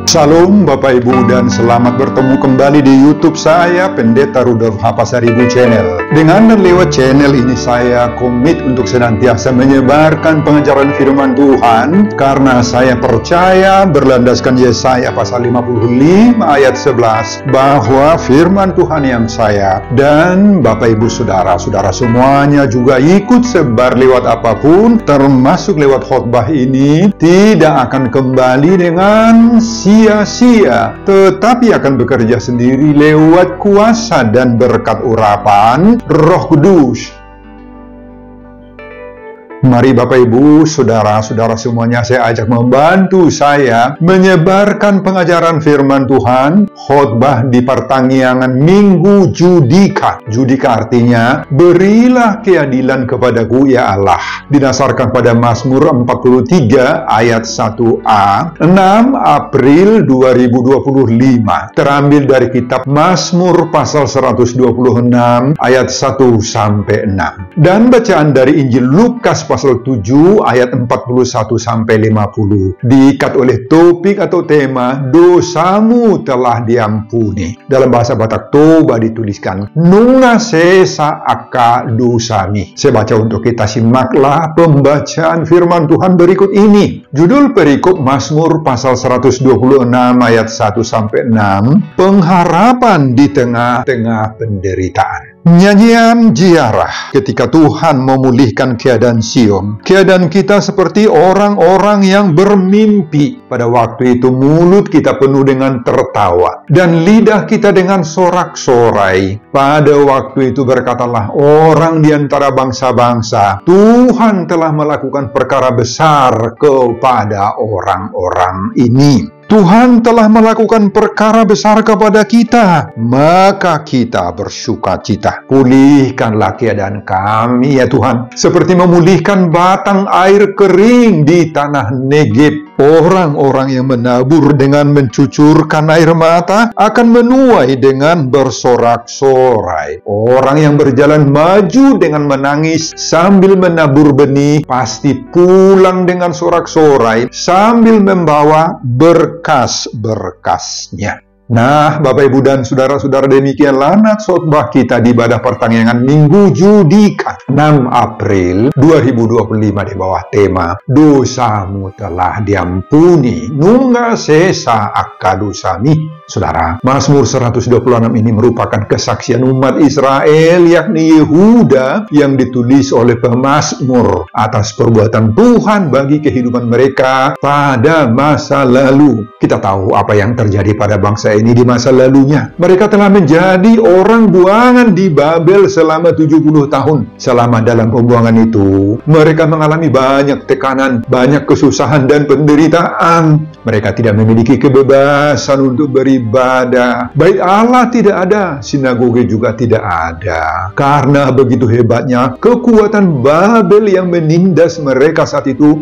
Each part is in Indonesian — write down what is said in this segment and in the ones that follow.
Salam Bapak Ibu dan selamat bertemu kembali di YouTube saya, Pendeta Rudolf H. Pasaribu Channel. Dengan dan lewat channel ini saya komit untuk senantiasa menyebarkan pengajaran firman Tuhan karena saya percaya berlandaskan Yesaya pasal 55 ayat 11 bahwa firman Tuhan yang saya dan Bapak Ibu saudara-saudara semuanya juga ikut sebar lewat apapun termasuk lewat khotbah ini tidak akan kembali dengan sia-sia, tetapi akan bekerja sendiri lewat kuasa dan berkat urapan Roh Kudus. Mari Bapak Ibu, saudara-saudara semuanya, saya ajak membantu saya menyebarkan pengajaran firman Tuhan, khotbah di pertanggiangan Minggu Judika. Judika artinya, berilah keadilan kepadaku ya Allah. Didasarkan pada Mazmur 43 ayat 1a, 6 April 2025. Terambil dari kitab Mazmur pasal 126 ayat 1-6. Dan bacaan dari Injil Lukas pasal 7 ayat 41-50 diikat oleh topik atau tema dosamu telah diampuni. Dalam bahasa Batak Toba dituliskan nunga sesa aka dosami. Saya baca untuk kita, simaklah pembacaan firman Tuhan berikut ini. Judul perikop Mazmur pasal 126 ayat 1-6, pengharapan di tengah-tengah penderitaan. Nyanyian ziarah ketika Tuhan memulihkan keadaan Sion. Keadaan kita seperti orang-orang yang bermimpi. Pada waktu itu mulut kita penuh dengan tertawa dan lidah kita dengan sorak-sorai. Pada waktu itu berkatalah orang di antara bangsa-bangsa, Tuhan telah melakukan perkara besar kepada orang-orang ini. Tuhan telah melakukan perkara besar kepada kita, maka kita bersuka cita. Pulihkanlah keadaan kami ya Tuhan, seperti memulihkan batang air kering di tanah Negeb. Orang-orang yang menabur dengan mencucurkan air mata akan menuai dengan bersorak-sorai. Orang yang berjalan maju dengan menangis sambil menabur benih pasti pulang dengan sorak-sorai sambil membawa berkas-berkasnya. Nah, Bapak Ibu dan saudara-saudara, demikianlah khotbah kita di ibadah pertanggiangan Minggu Judika 6 April 2025 di bawah tema dosamu telah diampuni, nunga sesa akka dosami. Saudara, Mazmur 126 ini merupakan kesaksian umat Israel yakni Yehuda yang ditulis oleh pemazmur atas perbuatan Tuhan bagi kehidupan mereka pada masa lalu. Kita tahu apa yang terjadi pada bangsa ini di masa lalunya. Mereka telah menjadi orang buangan di Babel selama 70 tahun. Selama dalam pembuangan itu, mereka mengalami banyak tekanan, banyak kesusahan dan penderitaan. Mereka tidak memiliki kebebasan untuk beribadah. Bait Allah tidak ada, sinagoge juga tidak ada. Karena begitu hebatnya kekuatan Babel yang menindas mereka saat itu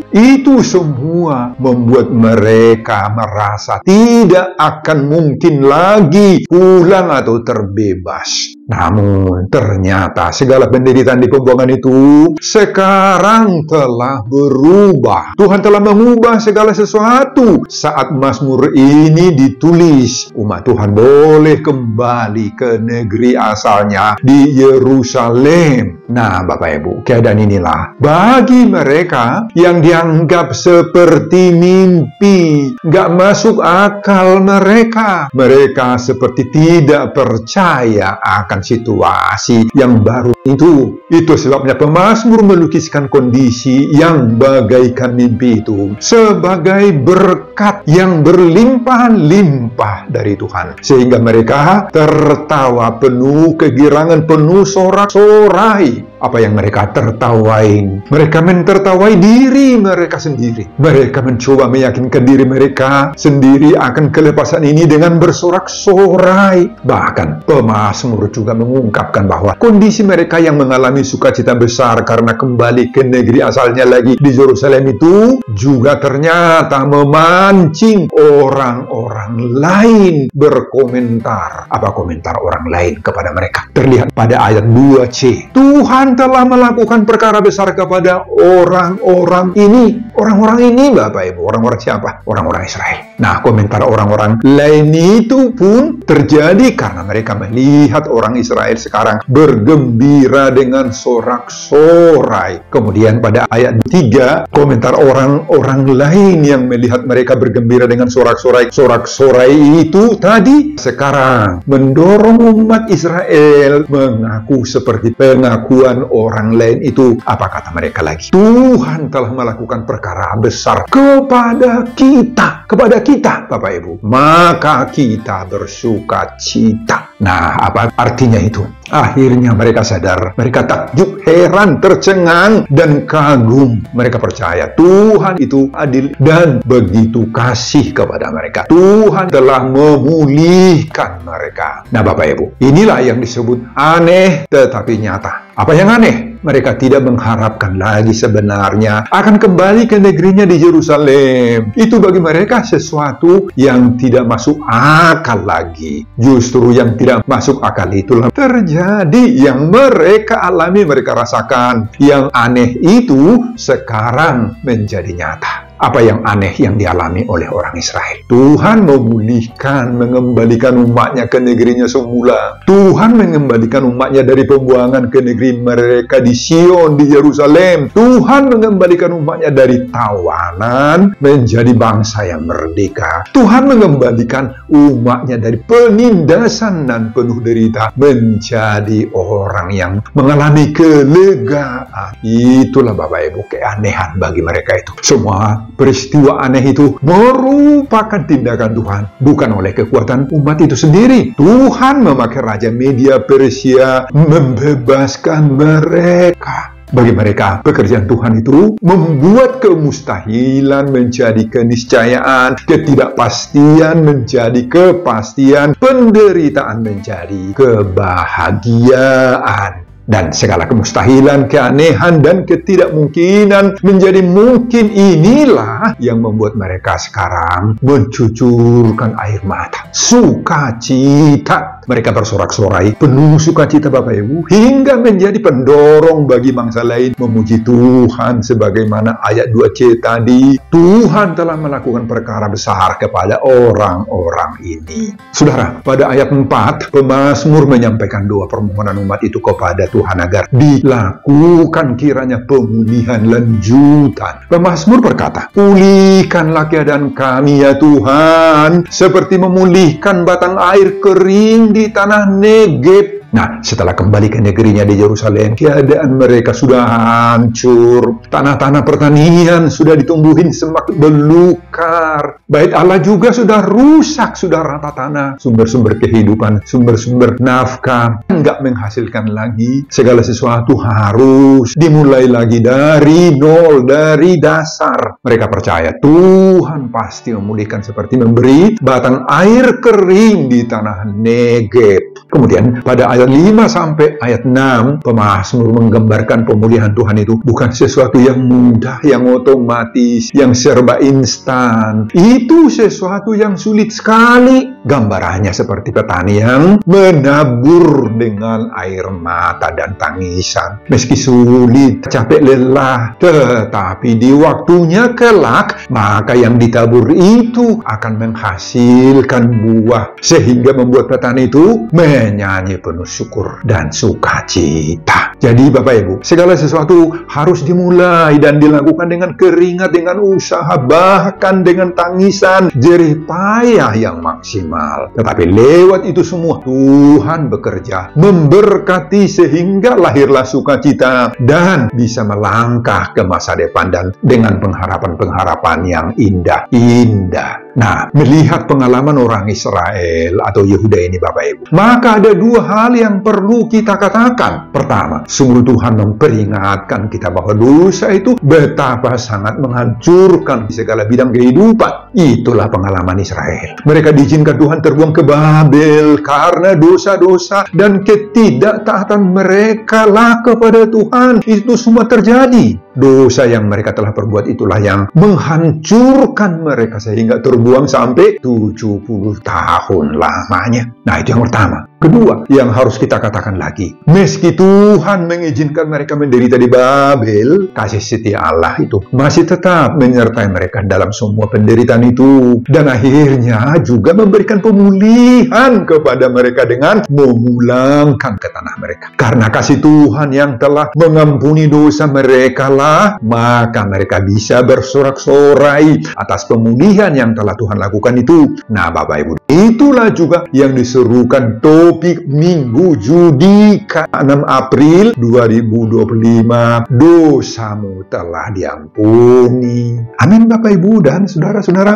semua membuat mereka merasa tidak akan mungkin lagi pulang atau terbebas. Namun ternyata segala penderitaan di pembuangan itu sekarang telah berubah. Tuhan telah mengubah segala sesuatu. Saat Mazmur ini ditulis, umat Tuhan boleh kembali ke negeri asalnya di Yerusalem. Nah, Bapak Ibu, keadaan inilah bagi mereka yang dianggap seperti mimpi, gak masuk akal mereka. Mereka seperti tidak percaya akan situasi yang baru itu. Itu sebabnya pemazmur melukiskan kondisi yang bagaikan mimpi itu sebagai berkat yang berlimpah-limpah dari Tuhan. Sehingga mereka tertawa penuh kegirangan, penuh sorak-sorai. Apa yang mereka tertawain? Mereka mentertawai diri mereka sendiri. Mereka mencoba meyakinkan diri mereka sendiri akan kelepasan ini dengan bersorak-sorai. Bahkan pemazmur juga mengungkapkan bahwa kondisi mereka yang mengalami sukacita besar karena kembali ke negeri asalnya lagi di Yerusalem itu juga ternyata memancing orang-orang lain berkomentar. Apa komentar orang lain kepada mereka? Terlihat pada ayat 2c. Tuhan Tuhan telah melakukan perkara besar kepada orang-orang ini. Orang-orang ini, Bapak Ibu, orang-orang siapa? Orang-orang Israel. Nah, komentar orang-orang lain itu pun terjadi karena mereka melihat orang Israel sekarang bergembira dengan sorak-sorai. Kemudian pada ayat 3, komentar orang-orang lain yang melihat mereka bergembira dengan sorak-sorai. Sorak-sorai itu tadi sekarang mendorong umat Israel mengaku seperti pengakuan orang lain itu. Apa kata mereka lagi? Tuhan telah melakukan perkara besar kepada kita, Bapak Ibu. Maka kita bersuka cita. Nah, apa artinya itu? Akhirnya mereka sadar, mereka takjub, heran, tercengang, dan kagum. Mereka percaya Tuhan itu adil dan begitu kasih kepada mereka. Tuhan telah memulihkan mereka. Nah, Bapak Ibu, inilah yang disebut aneh tetapi nyata. Apa yang aneh? Mereka tidak mengharapkan lagi sebenarnya akan kembali ke negerinya di Yerusalem. Itu bagi mereka sesuatu yang tidak masuk akal lagi. Justru yang tidak masuk akal itulah terjadi yang mereka alami, mereka rasakan. Yang aneh itu sekarang menjadi nyata. Apa yang aneh yang dialami oleh orang Israel? Tuhan memulihkan, mengembalikan umatnya ke negerinya semula. Tuhan mengembalikan umatnya dari pembuangan ke negeri mereka di Sion, di Yerusalem. Tuhan mengembalikan umatnya dari tawanan menjadi bangsa yang merdeka. Tuhan mengembalikan umatnya dari penindasan dan penuh derita menjadi orang yang mengalami kelegaan. Itulah Bapak Ibu keanehan bagi mereka itu. Semua peristiwa aneh itu merupakan tindakan Tuhan, bukan oleh kekuatan umat itu sendiri. Tuhan memakai Raja Media Persia membebaskan mereka. Bagi mereka, pekerjaan Tuhan itu membuat kemustahilan menjadi keniscayaan, ketidakpastian menjadi kepastian, penderitaan menjadi kebahagiaan. Dan segala kemustahilan, keanehan, dan ketidakmungkinan menjadi mungkin. Inilah yang membuat mereka sekarang mencucurkan air mata. Sukacita. Mereka bersorak-sorai, penuh sukacita Bapak Ibu, hingga menjadi pendorong bagi bangsa lain memuji Tuhan. Sebagaimana ayat 2c tadi, Tuhan telah melakukan perkara besar kepada orang-orang ini. Saudara, pada ayat 4, pemazmur menyampaikan doa permohonan umat itu kepada Tuhan agar dilakukan kiranya pemulihan lanjutan. Pemazmur berkata, pulihkanlah keadaan kami ya Tuhan, seperti memulihkan batang air kering di tanah Negeb. Nah, setelah kembali ke negerinya di Yerusalem, keadaan mereka sudah hancur. Tanah-tanah pertanian sudah ditumbuhin semak belukar. Bait Allah juga sudah rusak, sudah rata tanah. Sumber-sumber kehidupan, sumber-sumber nafkah enggak menghasilkan lagi. Segala sesuatu harus dimulai lagi dari nol, dari dasar. Mereka percaya Tuhan pasti memulihkan seperti memberi batang air kering di tanah Negeb. Kemudian pada ayat 5 sampai ayat 6, pemazmur menggambarkan pemulihan Tuhan itu bukan sesuatu yang mudah, yang otomatis, yang serba instan. Itu sesuatu yang sulit sekali. Gambarannya seperti petani yang menabur dengan air mata dan tangisan. Meski sulit, capek, lelah, tetapi di waktunya kelak, maka yang ditabur itu akan menghasilkan buah, sehingga membuat petani itu menyanyi penuh syukur dan sukacita. Jadi Bapak Ibu, segala sesuatu harus dimulai dan dilakukan dengan keringat, dengan usaha, bahkan dengan tangisan, jerih payah yang maksimal. Tetapi lewat itu semua Tuhan bekerja, memberkati sehingga lahirlah sukacita dan bisa melangkah ke masa depan dan dengan pengharapan-pengharapan yang indah-indah. Nah, melihat pengalaman orang Israel atau Yehuda ini Bapak Ibu, maka ada dua hal yang perlu kita katakan. Pertama, sungguh Tuhan memperingatkan kita bahwa dosa itu betapa sangat menghancurkan di segala bidang kehidupan. Itulah pengalaman Israel. Mereka diizinkan Tuhan terbuang ke Babel karena dosa-dosa dan ketidaktaatan mereka lah kepada Tuhan. Itu semua terjadi. Dosa yang mereka telah perbuat itulah yang menghancurkan mereka sehingga terbuang sampai 70 tahun lamanya. Nah, itu yang pertama. Kedua, yang harus kita katakan lagi, meski Tuhan mengizinkan mereka menderita di Babel, kasih setia Allah itu masih tetap menyertai mereka dalam semua penderitaan itu. Dan akhirnya juga memberikan pemulihan kepada mereka dengan memulangkan ke tanah mereka. Karena kasih Tuhan yang telah mengampuni dosa mereka lah, maka mereka bisa bersorak-sorai atas pemulihan yang telah Tuhan lakukan itu. Nah, Bapak Ibu, itulah juga yang diserukan topik Minggu Judika 6 April 2025. Dosamu telah diampuni. Amin, Bapak Ibu dan saudara-saudara.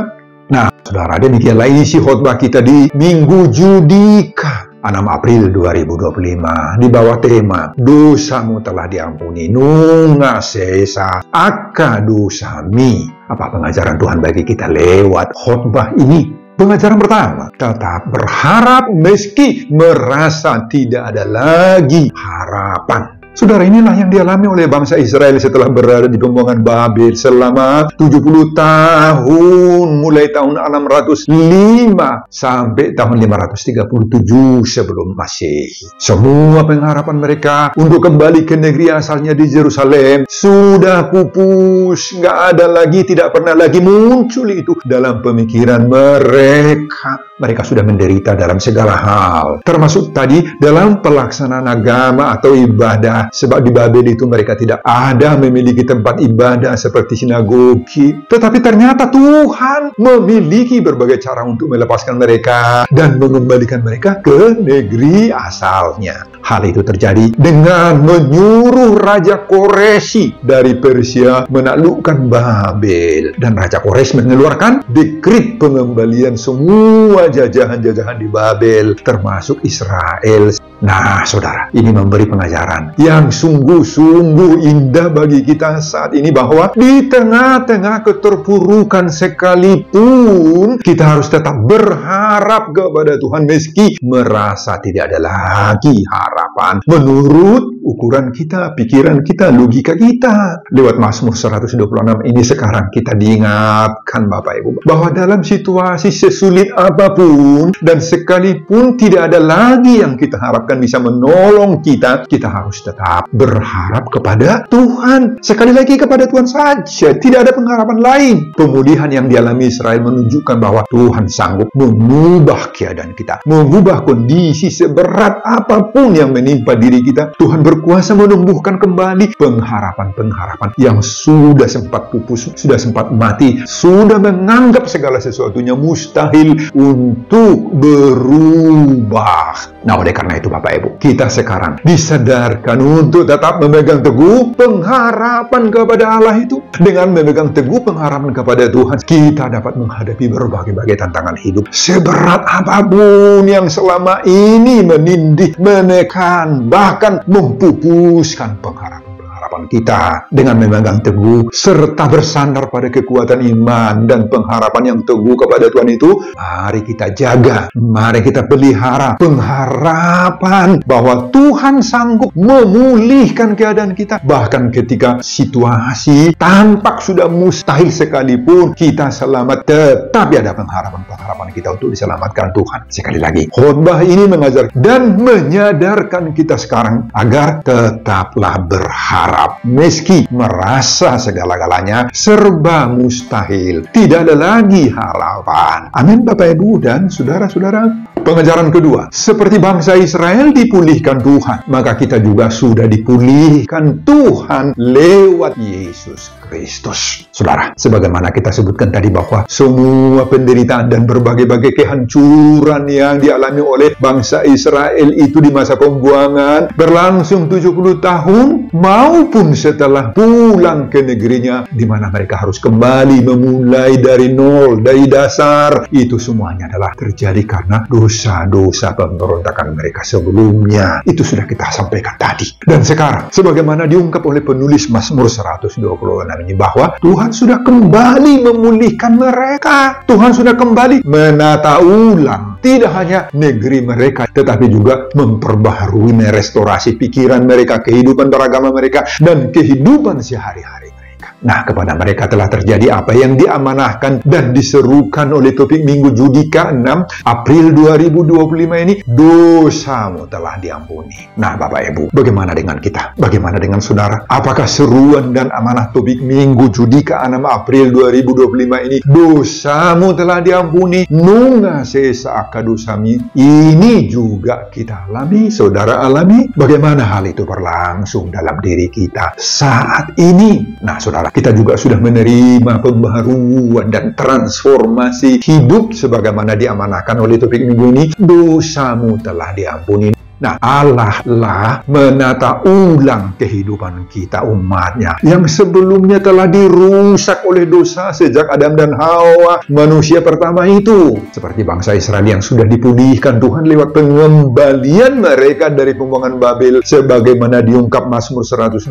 Nah, saudara, demikianlah isi khotbah kita di Minggu Judika 6 April 2025 di bawah tema Dosamu telah diampuni, nunga sesa akka dosami. Apa pengajaran Tuhan bagi kita lewat khotbah ini? Pengajaran pertama, tetap berharap meski merasa tidak ada lagi harapan. Saudara, inilah yang dialami oleh bangsa Israel setelah berada di pembuangan Babel selama 70 tahun, mulai tahun 605 sampai tahun 537 sebelum Masehi. Semua pengharapan mereka untuk kembali ke negeri asalnya di Yerusalem sudah pupus, nggak ada lagi, tidak pernah lagi muncul itu dalam pemikiran mereka. Mereka sudah menderita dalam segala hal, termasuk tadi dalam pelaksanaan agama atau ibadah. Sebab di Babel itu mereka tidak ada memiliki tempat ibadah seperti sinagogi. Tetapi ternyata Tuhan memiliki berbagai cara untuk melepaskan mereka dan mengembalikan mereka ke negeri asalnya. Hal itu terjadi dengan menyuruh Raja Koresi dari Persia menaklukkan Babel. Dan Raja Koresi mengeluarkan dekrit pengembalian semua jajahan-jajahan di Babel, termasuk Israel. Nah, saudara, ini memberi pengajaran yang sungguh-sungguh indah bagi kita saat ini, bahwa di tengah-tengah keterpurukan sekalipun kita harus tetap berharap kepada Tuhan meski merasa tidak ada lagi harapan menurut ukuran kita, pikiran kita, logika kita. Lewat Mazmur 126 ini sekarang kita diingatkan, Bapak Ibu, bahwa dalam situasi sesulit apapun dan sekalipun tidak ada lagi yang kita harapkan bisa menolong kita, kita harus tetap berharap kepada Tuhan. Sekali lagi kepada Tuhan saja, tidak ada pengharapan lain. Pemulihan yang dialami Israel menunjukkan bahwa Tuhan sanggup mengubah keadaan kita, mengubah kondisi seberat apapun yang menimpa diri kita. Tuhan berkuasa menumbuhkan kembali pengharapan-pengharapan yang sudah sempat pupus, sudah sempat mati, sudah menganggap segala sesuatunya mustahil untuk berubah. Nah, oleh karena itu Bapak Ibu, kita sekarang disadarkan untuk tetap memegang teguh pengharapan kepada Allah itu. Dengan memegang teguh pengharapan kepada Tuhan, kita dapat menghadapi berbagai-bagai tantangan hidup, seberat apapun yang selama ini menindih, menekan, bahkan mempupuskan pengharapan kita. Dengan memegang teguh serta bersandar pada kekuatan iman dan pengharapan yang teguh kepada Tuhan itu, mari kita jaga, mari kita pelihara pengharapan bahwa Tuhan sanggup memulihkan keadaan kita. Bahkan ketika situasi tampak sudah mustahil sekalipun, kita selamat, tetap ada pengharapan kita untuk diselamatkan Tuhan. Sekali lagi, khotbah ini mengajar dan menyadarkan kita sekarang agar tetaplah berharap. Meski merasa segala-galanya serba mustahil, tidak ada lagi harapan. Amin, Bapak Ibu dan saudara-saudara. Pengajaran kedua, seperti bangsa Israel dipulihkan Tuhan, maka kita juga sudah dipulihkan Tuhan lewat Yesus Kristus. Saudara, sebagaimana kita sebutkan tadi bahwa semua penderitaan dan berbagai-bagai kehancuran yang dialami oleh bangsa Israel itu di masa pembuangan berlangsung 70 tahun maupun setelah pulang ke negerinya, di mana mereka harus kembali memulai dari nol, dari dasar. Itu semuanya adalah terjadi karena dosa-dosa pemberontakan mereka sebelumnya. Itu sudah kita sampaikan tadi. Dan sekarang, sebagaimana diungkap oleh penulis Mazmur 126 ini, bahwa Tuhan sudah kembali memulihkan mereka. Tuhan sudah kembali menata ulang tidak hanya negeri mereka, tetapi juga memperbaharui, merestorasi pikiran mereka, kehidupan beragama mereka, dan kehidupan sehari-hari mereka. Nah, kepada mereka telah terjadi apa yang diamanahkan dan diserukan oleh topik Minggu Judika 6 April 2025 ini. Dosamu telah diampuni. Nah, Bapak Ibu, bagaimana dengan kita? Bagaimana dengan saudara? Apakah seruan dan amanah topik Minggu Judika 6 April 2025 ini, dosamu telah diampuni, nunga sesa akadosami, ini juga kita alami, saudara alami? Bagaimana hal itu berlangsung dalam diri kita saat ini? Nah, saudara, kita juga sudah menerima pembaharuan dan transformasi hidup sebagaimana diamanahkan oleh topik minggu ini. Dosamu telah diampuni. Nah, Allah lah menata ulang kehidupan kita umatnya yang sebelumnya telah dirusak oleh dosa sejak Adam dan Hawa, manusia pertama itu. Seperti bangsa Israel yang sudah dipulihkan Tuhan lewat pengembalian mereka dari pembuangan Babel, sebagaimana diungkap Mazmur 126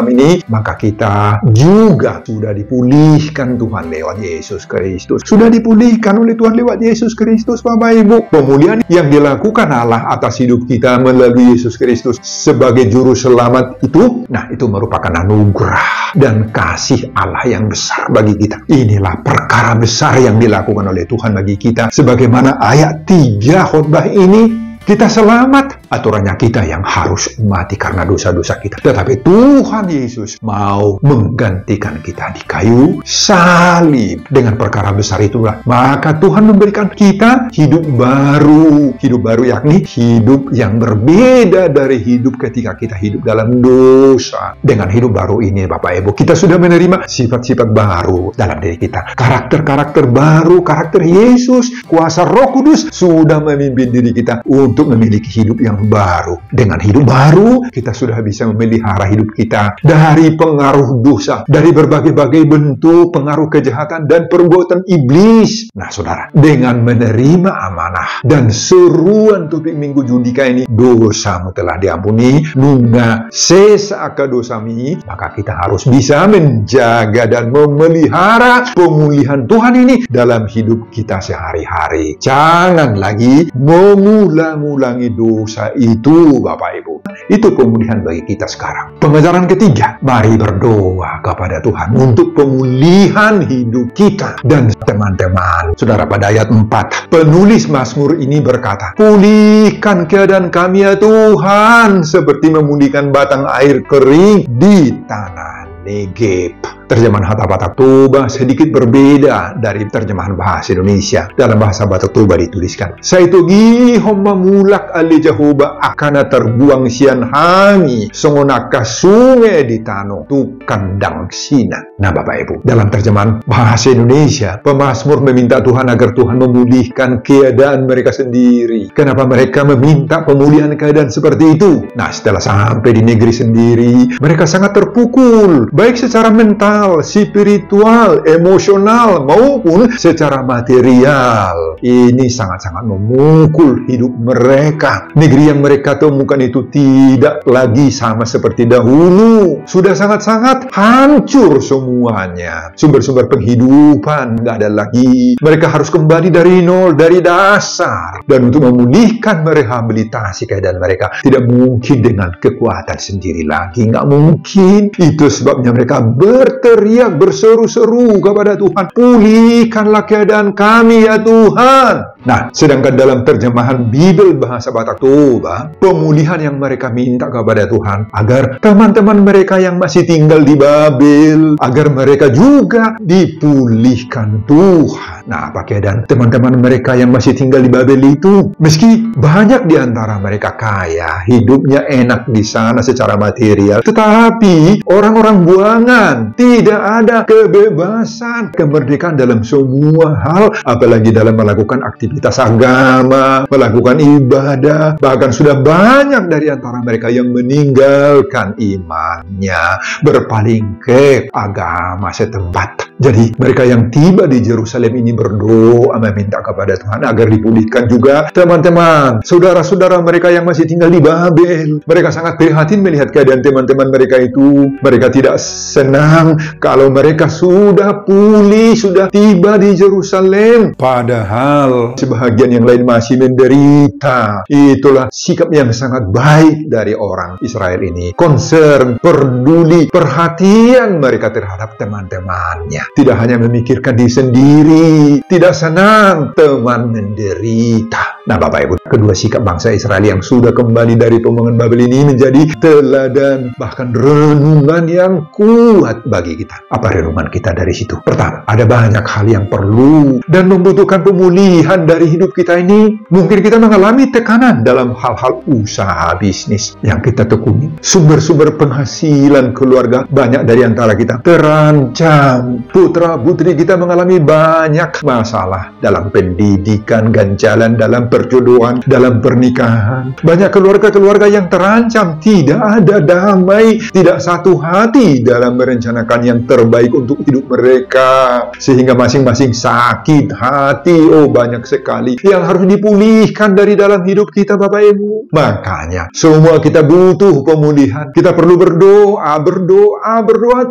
ini, maka kita juga sudah dipulihkan Tuhan lewat Yesus Kristus. Sudah dipulihkan oleh Tuhan lewat Yesus Kristus, Bapak Ibu. Pemulihan yang dilakukan Allah atas hidup kita melalui Yesus Kristus sebagai juru selamat itu, nah, itu merupakan anugerah dan kasih Allah yang besar bagi kita. Inilah perkara besar yang dilakukan oleh Tuhan bagi kita. Sebagaimana ayat 3 khotbah ini, kita selamat. Aturannya kita yang harus mati karena dosa-dosa kita. Tetapi Tuhan Yesus mau menggantikan kita di kayu salib. Dengan perkara besar itulah, maka Tuhan memberikan kita hidup baru. Hidup baru yakni hidup yang berbeda dari hidup ketika kita hidup dalam dosa. Dengan hidup baru ini, Bapak Ibu, kita sudah menerima sifat-sifat baru dalam diri kita. Karakter-karakter baru, karakter Yesus, kuasa Roh Kudus sudah memimpin diri kita untuk memiliki hidup yang baru. Dengan hidup baru, kita sudah bisa memelihara hidup kita dari pengaruh dosa, dari berbagai-bagai bentuk pengaruh kejahatan dan perbuatan iblis. Nah, saudara, dengan menerima amanah dan seruan topik Minggu Judika ini, dosamu telah diampuni, nunga sesa akadosami, maka kita harus bisa menjaga dan memelihara pemulihan Tuhan ini dalam hidup kita sehari-hari. Jangan lagi mengulang-ulangi dosa itu, Bapak Ibu. Itu pemulihan bagi kita sekarang. Pengajaran ketiga, mari berdoa kepada Tuhan untuk pemulihan hidup kita dan teman-teman. Saudara, pada ayat 4, penulis Mazmur ini berkata, pulihkan keadaan kami ya Tuhan, seperti memulihkan batang air kering di tanah Negeb. Terjemahan Kata Batak Toba sedikit berbeda dari terjemahan bahasa Indonesia. Dalam bahasa Batak Toba dituliskan, Saitogi homma mulak ali Jehovah akana terbuang sian hangi songonaka sungai di tano tu kandang sina. Nah, Bapak Ibu, dalam terjemahan bahasa Indonesia, pemazmur meminta Tuhan agar Tuhan memulihkan keadaan mereka sendiri. Kenapa mereka meminta pemulihan keadaan seperti itu? Nah, setelah sampai di negeri sendiri, mereka sangat terpukul, baik secara mental, spiritual, emosional, maupun secara material. Ini sangat-sangat memukul hidup mereka. Negeri yang mereka temukan itu tidak lagi sama seperti dahulu. Sudah sangat-sangat hancur semuanya. Sumber-sumber penghidupan nggak ada lagi. Mereka harus kembali dari nol, dari dasar. Dan untuk memulihkan, merehabilitasi keadaan mereka, tidak mungkin dengan kekuatan sendiri lagi. Nggak mungkin. Itu sebabnya mereka berteriak, berseru-seru kepada Tuhan, pulihkanlah keadaan kami ya Tuhan. Nah, sedangkan dalam terjemahan Bible bahasa Batak Toba, pemulihan yang mereka minta kepada Tuhan agar teman-teman mereka yang masih tinggal di Babel, agar mereka juga dipulihkan Tuhan. Nah, apa keadaan teman-teman mereka yang masih tinggal di Babel itu? Meski banyak di antara mereka kaya, hidupnya enak di sana secara material, tetapi orang-orang buangan, tidak ada kebebasan, kemerdekaan dalam semua hal, apalagi dalam melakukan aktivitas agama, melakukan ibadah. Bahkan sudah banyak dari antara mereka yang meninggalkan imannya, berpaling ke agama setempat. Jadi mereka yang tiba di Yerusalem ini berdoa meminta kepada Tuhan agar dipulihkan juga teman-teman, saudara-saudara mereka yang masih tinggal di Babel. Mereka sangat prihatin melihat keadaan teman-teman mereka itu. Mereka tidak senang kalau mereka sudah pulih, sudah tiba di Yerusalem. Padahal sebahagian yang lain masih menderita. Itulah sikap yang sangat baik dari orang Israel ini. Concern, peduli, perhatian mereka terhadap teman-temannya. Tidak hanya memikirkan diri sendiri, tidak senang teman menderita. Nah, Bapak Ibu, kedua sikap bangsa Israel yang sudah kembali dari pembuangan Babel ini menjadi teladan, bahkan renungan yang kuat bagi kita. Apa renungan kita dari situ? Pertama, ada banyak hal yang perlu dan membutuhkan pemulihan dari hidup kita ini. Mungkin kita mengalami tekanan dalam hal-hal usaha bisnis yang kita tekuni. Sumber-sumber penghasilan keluarga banyak dari antara kita terancam. Putra-putri kita mengalami banyak masalah dalam pendidikan, ganjalan dalam perjodohan, dalam pernikahan. Banyak keluarga-keluarga yang terancam, tidak ada damai, tidak satu hati dalam merencanakan yang terbaik untuk hidup mereka, sehingga masing-masing sakit hati. Oh, banyak sekali yang harus dipulihkan dari dalam hidup kita, Bapak Ibu. Makanya semua kita butuh pemulihan. Kita perlu berdoa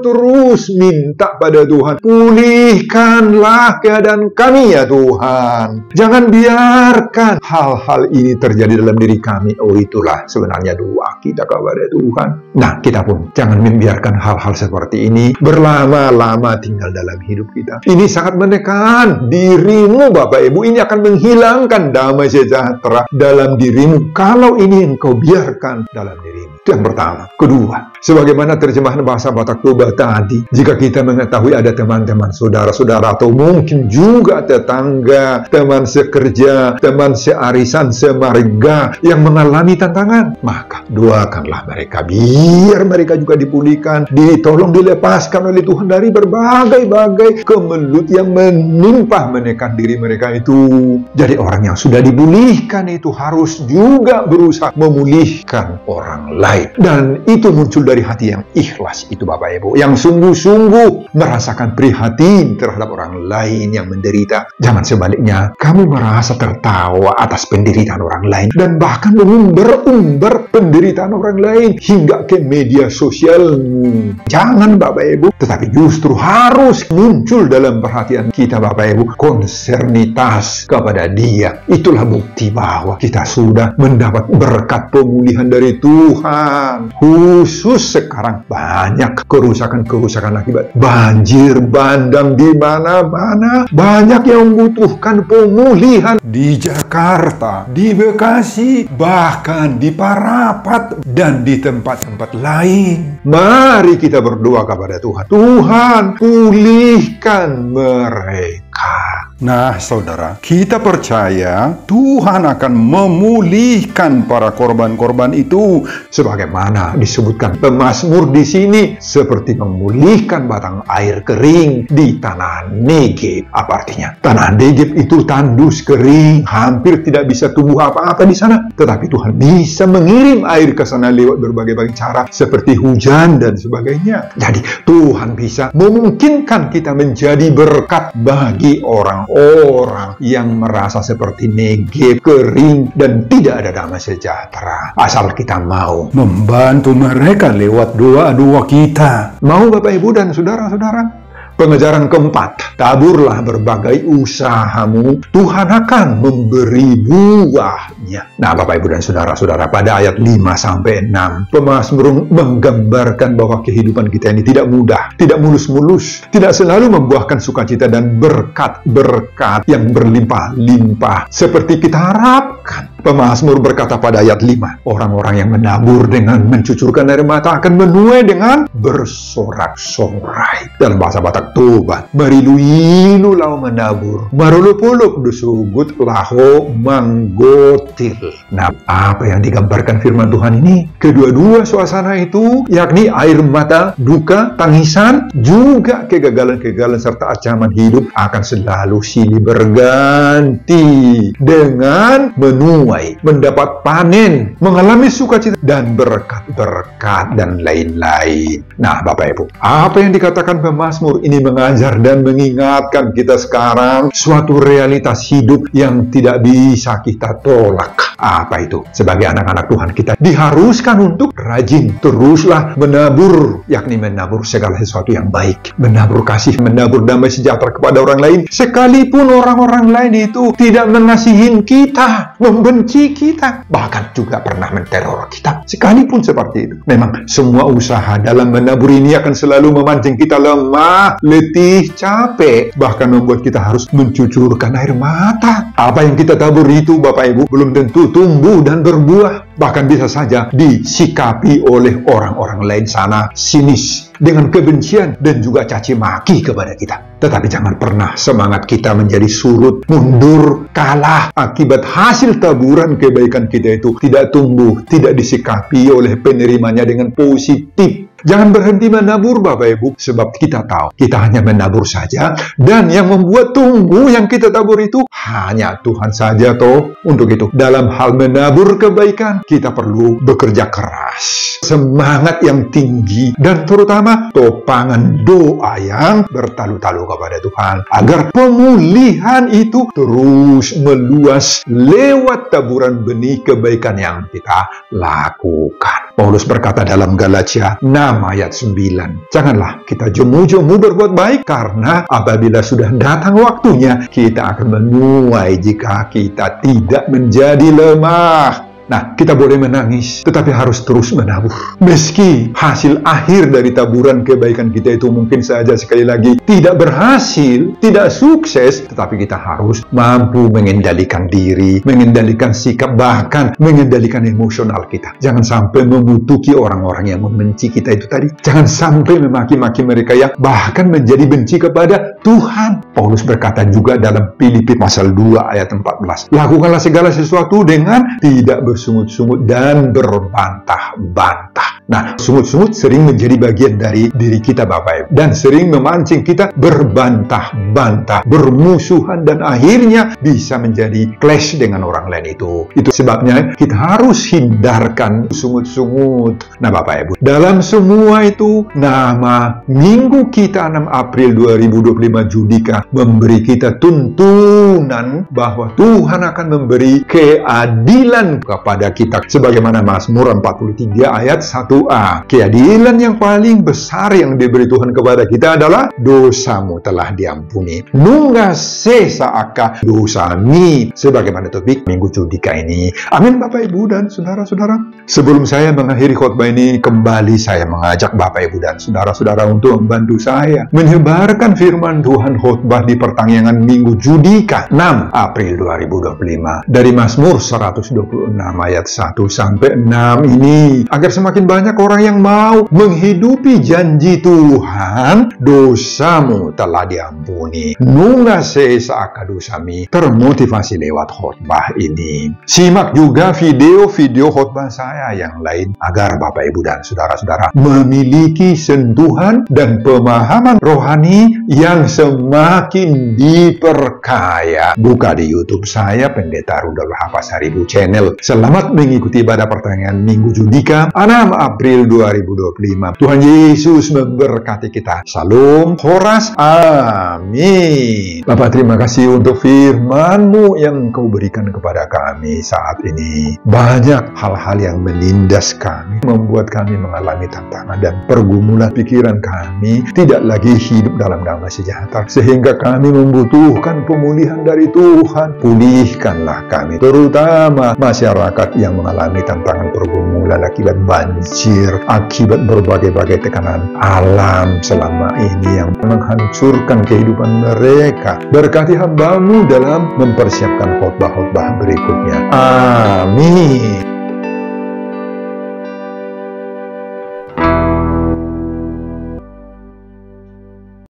terus, minta pada Tuhan, pulihkanlah keadaan kami ya Tuhan. Jangan biarkan hal-hal ini terjadi dalam diri kami. Oh, itulah sebenarnya doa kita kepada Tuhan. Nah, kita pun jangan membiarkan hal-hal seperti ini berlama-lama tinggal dalam hidup kita. Ini sangat menekan dirimu, Bapak Ibu. Ini akan menghilangkan damai sejahtera dalam dirimu kalau ini engkau biarkan dalam dirimu. Itu yang pertama. Kedua, sebagaimana terjemahan bahasa Batak Toba tadi, jika kita mengetahui ada teman-teman, saudara-saudara, atau mungkin juga tetangga, teman sekerja, teman searisan, semarga yang mengalami tantangan, maka doakanlah mereka, biar mereka juga dipulihkan, ditolong, dilepaskan oleh Tuhan dari berbagai-bagai kemelut yang menimpa menekan diri mereka itu. Jadi orang yang sudah dipulihkan itu harus juga berusaha memulihkan orang lain. Dan itu muncul dari hati yang ikhlas itu, Bapak Ibu, yang sungguh-sungguh merasakan prihatin terhadap orang lain yang menderita. Jangan sebaliknya, kamu merasa tertawa atas penderitaan orang lain dan bahkan mengumbar-umbar penderitaan orang lain hingga ke media sosialmu. Jangan, Bapak Ibu, tetapi justru harus muncul dalam perhatian kita, Bapak Ibu, konsernitas kepada dia. Itulah bukti bahwa kita sudah mendapat berkat pemulihan dari Tuhan. Khusus sekarang banyak kerusakan-kerusakan akibat banjir bandang di mana-mana. Banyak yang membutuhkan pemulihan di Jakarta, di Bekasi, bahkan di Parapat dan di tempat-tempat lain. Mari kita berdoa kepada Tuhan. Tuhan, pulihkan mereka. Nah, saudara, kita percaya Tuhan akan memulihkan para korban-korban itu, sebagaimana disebutkan pemazmur di sini, seperti memulihkan batang air kering di tanah Negeb. Apa artinya? Tanah Negeb itu tandus, kering, hampir tidak bisa tumbuh apa-apa di sana. Tetapi Tuhan bisa mengirim air ke sana lewat berbagai cara, seperti hujan dan sebagainya. Jadi Tuhan bisa memungkinkan kita menjadi berkat bagi orang-orang yang merasa seperti Negeb, kering dan tidak ada damai sejahtera. Asal kita mau membantu mereka lewat doa-doa kita. Mau, Bapak Ibu dan saudara-saudara? Pengejaran keempat, taburlah berbagai usahamu, Tuhan akan memberi buahnya. Nah, Bapak Ibu dan saudara-saudara, pada ayat 5-6, pemazmur menggambarkan bahwa kehidupan kita ini tidak mudah, tidak mulus-mulus, tidak selalu membuahkan sukacita dan berkat-berkat yang berlimpah-limpah seperti kita harapkan. Pemazmur berkata pada ayat 5, orang-orang yang menabur dengan mencucurkan air mata akan menuai dengan bersorak-sorai. Dalam bahasa Batak Toba, mariluilu lau menabur, marulupuluk dusugut laho manggotil. Nah, apa yang digambarkan firman Tuhan ini? Kedua-dua suasana itu, yakni air mata, duka, tangisan, juga kegagalan-kegagalan serta ancaman hidup akan selalu silih berganti dengan menuai, mendapat panen, mengalami sukacita dan berkat-berkat dan lain-lain. Nah, Bapak Ibu, apa yang dikatakan pemazmur ini mengajar dan mengingatkan kita sekarang suatu realitas hidup yang tidak bisa kita tolak. Apa itu? Sebagai anak-anak Tuhan, kita diharuskan untuk rajin teruslah menabur, yakni menabur segala sesuatu yang baik, menabur kasih, menabur damai sejahtera kepada orang lain, sekalipun orang-orang lain itu tidak mengasihi kita, membenci kita, bahkan juga pernah menteror kita. Sekalipun seperti itu, memang semua usaha dalam menabur ini akan selalu memancing kita lemah, letih, capek, bahkan membuat kita harus mencucurkan air mata. Apa yang kita tabur itu, Bapak Ibu, belum tentu tumbuh dan berbuah. Bahkan bisa saja disikapi oleh orang-orang lain sana sinis, dengan kebencian dan juga caci maki kepada kita. Tetapi jangan pernah semangat kita menjadi surut, mundur, kalah akibat hasil taburan kebaikan kita itu tidak tumbuh, tidak disikapi oleh penerimanya dengan positif. Jangan berhenti menabur, Bapak Ibu, sebab kita tahu kita hanya menabur saja, dan yang membuat tumbuh yang kita tabur itu hanya Tuhan saja toh. Untuk itu, dalam hal menabur kebaikan, kita perlu bekerja keras, semangat yang tinggi, dan terutama topangan doa yang bertalu-talu kepada Tuhan, agar pemulihan itu terus meluas lewat taburan benih kebaikan yang kita lakukan. Paulus berkata dalam Galatia 6 ayat 9, janganlah kita jemu-jemu berbuat baik, karena apabila sudah datang waktunya, kita akan menuai jika kita tidak menjadi lemah. Nah, kita boleh menangis, tetapi harus terus menabur. Meski hasil akhir dari taburan kebaikan kita itu mungkin saja sekali lagi tidak berhasil, tidak sukses, tetapi kita harus mampu mengendalikan diri, mengendalikan sikap, bahkan mengendalikan emosional kita. Jangan sampai memutuki orang-orang yang membenci kita itu tadi. Jangan sampai memaki-maki mereka yang bahkan menjadi benci kepada Tuhan. Paulus berkata juga dalam Filipi pasal 2 ayat 14, lakukanlah segala sesuatu dengan tidak bersungut-sungut dan berbantah-bantah. Nah, sungut-sungut sering menjadi bagian dari diri kita, Bapak Ibu, dan sering memancing kita berbantah-bantah, bermusuhan, dan akhirnya bisa menjadi clash dengan orang lain itu. Itu sebabnya kita harus hindarkan sungut-sungut. Nah, Bapak Ibu, dalam semua itu, nama minggu kita 6 April 2025 Judika memberi kita tuntunan bahwa Tuhan akan memberi keadilan kepada kita, sebagaimana Mazmur 43 ayat 1a. Keadilan yang paling besar yang diberi Tuhan kepada kita adalah dosamu telah diampuni, nunggah sesa aka dosami, sebagaimana topik minggu Judika ini. Amin, Bapak Ibu dan saudara-saudara. Sebelum saya mengakhiri khotbah ini, kembali saya mengajak Bapak Ibu dan saudara-saudara untuk membantu saya menyebarkan firman Tuhan khotbah di pertanggungan minggu Judika 6 April 2025 dari Mazmur 126 ayat 1 sampai 6 ini, agar semakin banyak orang yang mau menghidupi janji Tuhan, dosamu telah diampuni, nunggah sesa aka dosami, termotivasi lewat khotbah ini. Simak juga video-video khotbah saya yang lain, agar Bapak Ibu dan saudara-saudara memiliki sentuhan dan pemahaman rohani yang semakin diperkaya. Buka di YouTube saya, Pendeta Rudolf Hapasaribu Channel. Selamat mengikuti ibadah pertanyaan Minggu Judika 6 April 2025. Tuhan Yesus memberkati kita. Salam Horas. Amin. Bapak, terima kasih untuk firman-Mu yang Engkau berikan kepada kami saat ini. Banyak hal-hal yang menindas kami, membuat kami mengalami tantangan dan pergumulan. Pikiran kami tidak lagi hidup dalam damai sejahtera, sehingga kami membutuhkan pemulihan dari Tuhan. Pulihkanlah kami, terutama masyarakat yang mengalami tantangan pergumulan akibat banjir, akibat berbagai-bagai tekanan alam selama ini yang menghancurkan kehidupan mereka. Berkati hamba-Mu dalam mempersiapkan khotbah-khotbah berikutnya. Amin.